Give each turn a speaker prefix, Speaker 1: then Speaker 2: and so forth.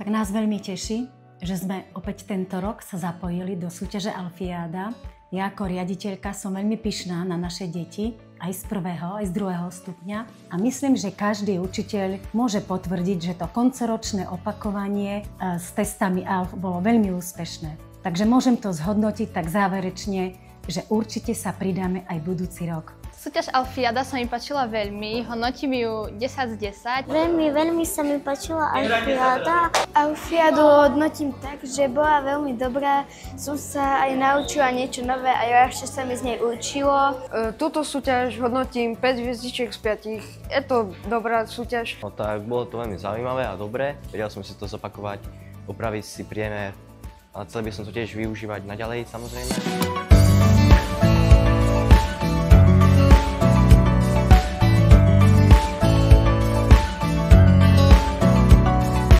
Speaker 1: Tak nás veľmi teší, že sme opäť tento rok sa zapojili do súťaže Alfiáda. Ja ako riaditeľka som veľmi pyšná na naše deti, aj z prvého, aj z druhého stupňa. A myslím, že každý učiteľ môže potvrdiť, že to koncoročné opakovanie s testami ALF bolo veľmi úspešné. Takže môžem to zhodnotiť tak záverečne, že určite sa pridáme aj budúci rok.
Speaker 2: Súťaž Alfiáda sa mi páčila veľmi, hodnotím ju 10 z 10.
Speaker 3: Veľmi sa mi páčila Alfiáda.
Speaker 4: Alfiádu hodnotím tak, že bola veľmi dobrá, som sa aj naučila niečo nové a ešte sa mi z nej učilo.
Speaker 5: Túto súťaž hodnotím 5 hviezdičiek z 5. Je to dobrá súťaž.
Speaker 6: No tak bolo to veľmi zaujímavé a dobré, vedel som si to zopakovať, upraviť si priemer, ale chcel by som to tiež využívať naďalej samozrejme.